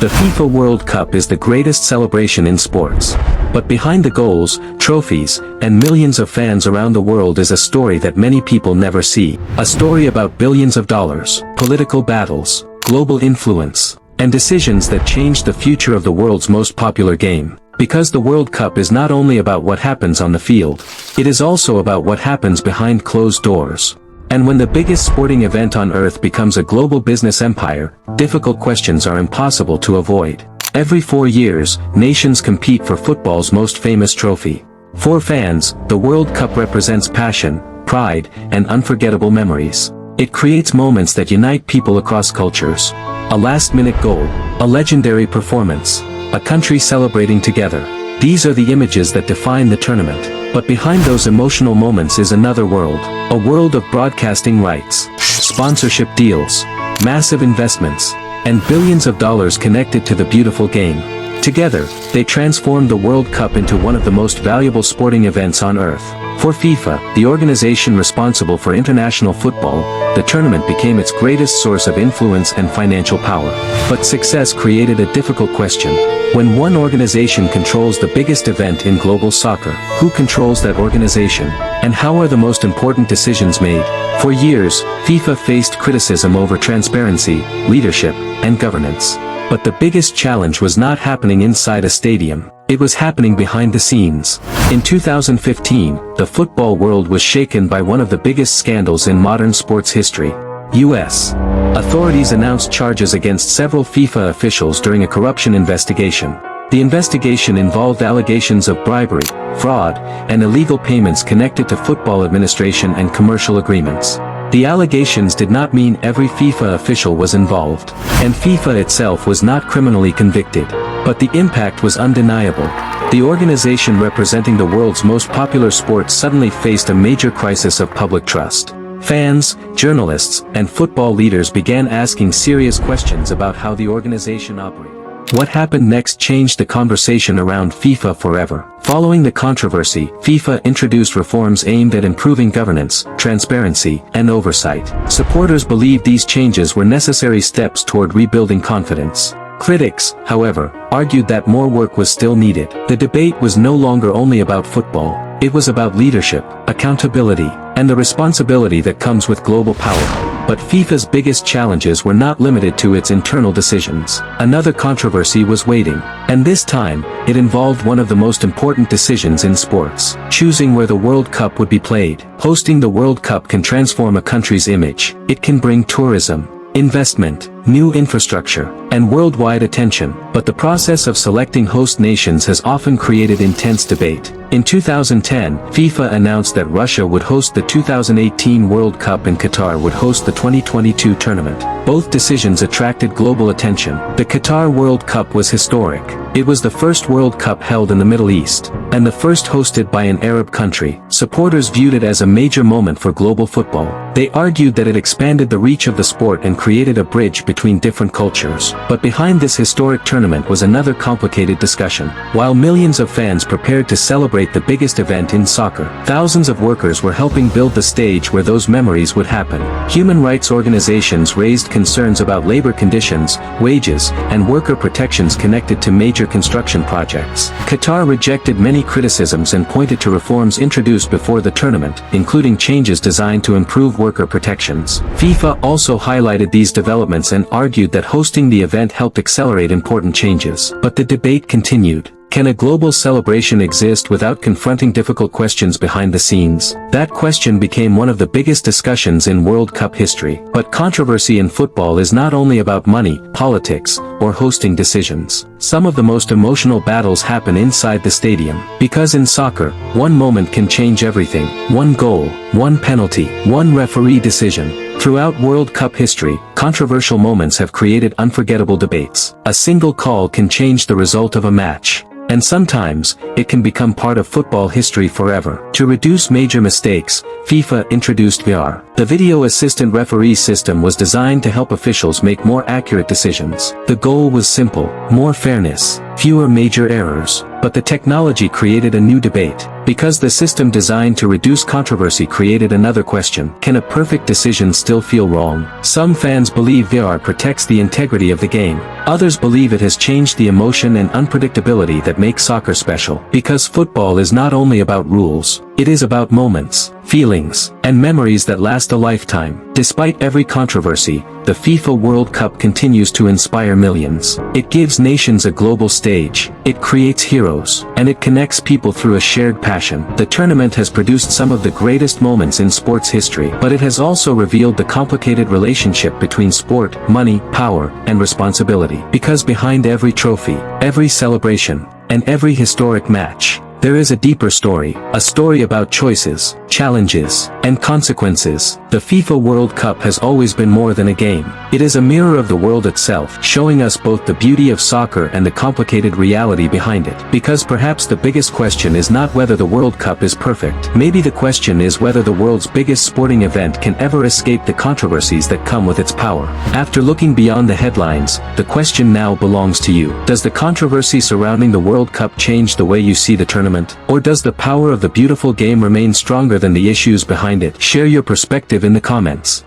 The FIFA World Cup is the greatest celebration in sports. But behind the goals, trophies, and millions of fans around the world is a story that many people never see. A story about billions of dollars, political battles, global influence, and decisions that changed the future of the world's most popular game. Because the World Cup is not only about what happens on the field, it is also about what happens behind closed doors. And when the biggest sporting event on earth becomes a global business empire, difficult questions are impossible to avoid. Every 4 years, nations compete for football's most famous trophy. For fans, the World Cup represents passion, pride, and unforgettable memories. It creates moments that unite people across cultures. A last-minute goal, a legendary performance, a country celebrating together. These are the images that define the tournament. But behind those emotional moments is another world. A world of broadcasting rights, sponsorship deals, massive investments, and billions of dollars connected to the beautiful game. Together, they transformed the World Cup into one of the most valuable sporting events on earth. For FIFA, the organization responsible for international football, the tournament became its greatest source of influence and financial power. But success created a difficult question. When one organization controls the biggest event in global soccer, who controls that organization? And how are the most important decisions made? For years, FIFA faced criticism over transparency, leadership, and governance. But the biggest challenge was not happening inside a stadium. It was happening behind the scenes. In 2015, the football world was shaken by one of the biggest scandals in modern sports history. U.S. authorities announced charges against several FIFA officials during a corruption investigation. The investigation involved allegations of bribery, fraud, and illegal payments connected to football administration and commercial agreements. The allegations did not mean every FIFA official was involved, and FIFA itself was not criminally convicted. But the impact was undeniable. The organization representing the world's most popular sport suddenly faced a major crisis of public trust. Fans, journalists, and football leaders began asking serious questions about how the organization operated. What happened next changed the conversation around FIFA forever. Following the controversy, FIFA introduced reforms aimed at improving governance, transparency, and oversight. Supporters believed these changes were necessary steps toward rebuilding confidence. Critics, however, argued that more work was still needed. The debate was no longer only about football. It was about leadership, accountability, and the responsibility that comes with global power. But FIFA's biggest challenges were not limited to its internal decisions. Another controversy was weighting, and this time, it involved one of the most important decisions in sports: choosing where the World Cup would be played. Hosting the World Cup can transform a country's image. It can bring tourism, investment, new infrastructure, and worldwide attention, but the process of selecting host nations has often created intense debate. In 2010, FIFA announced that Russia would host the 2018 World Cup and Qatar would host the 2022 tournament. Both decisions attracted global attention. The Qatar World Cup was historic. It was the first World Cup held in the Middle East, and the first hosted by an Arab country. Supporters viewed it as a major moment for global football. They argued that it expanded the reach of the sport and created a bridge between different cultures. But behind this historic tournament was another complicated discussion. While millions of fans prepared to celebrate the biggest event in soccer, thousands of workers were helping build the stage where those memories would happen. Human rights organizations raised concerns about labor conditions, wages, and worker protections connected to major construction projects. Qatar rejected many criticisms and pointed to reforms introduced before the tournament, including changes designed to improve worker protections. FIFA also highlighted these developments and argued that hosting the event helped accelerate important changes. But the debate continued. Can a global celebration exist without confronting difficult questions behind the scenes? That question became one of the biggest discussions in World Cup history. But controversy in football is not only about money, politics, or hosting decisions. Some of the most emotional battles happen inside the stadium. Because in soccer, one moment can change everything. One goal, one penalty, one referee decision. Throughout World Cup history, controversial moments have created unforgettable debates. A single call can change the result of a match. And sometimes, it can become part of football history forever. To reduce major mistakes, FIFA introduced VAR. The Video Assistant Referee system was designed to help officials make more accurate decisions. The goal was simple: more fairness, fewer major errors. But the technology created a new debate. Because the system designed to reduce controversy created another question: can a perfect decision still feel wrong? Some fans believe VAR protects the integrity of the game. Others believe it has changed the emotion and unpredictability that make soccer special. Because football is not only about rules, it is about moments, feelings, and memories that last a lifetime. Despite every controversy, the FIFA World Cup continues to inspire millions. It gives nations a global stage, it creates heroes, and it connects people through a shared passion. The tournament has produced some of the greatest moments in sports history, but it has also revealed the complicated relationship between sport, money, power, and responsibility. Because behind every trophy, every celebration, and every historic match, there is a deeper story, a story about choices, challenges, and consequences. The FIFA World Cup has always been more than a game. It is a mirror of the world itself, showing us both the beauty of soccer and the complicated reality behind it. Because perhaps the biggest question is not whether the World Cup is perfect. Maybe the question is whether the world's biggest sporting event can ever escape the controversies that come with its power. After looking beyond the headlines, the question now belongs to you. Does the controversy surrounding the World Cup change the way you see the tournament? Or does the power of the beautiful game remain stronger than the issues behind it? Share your perspective in the comments.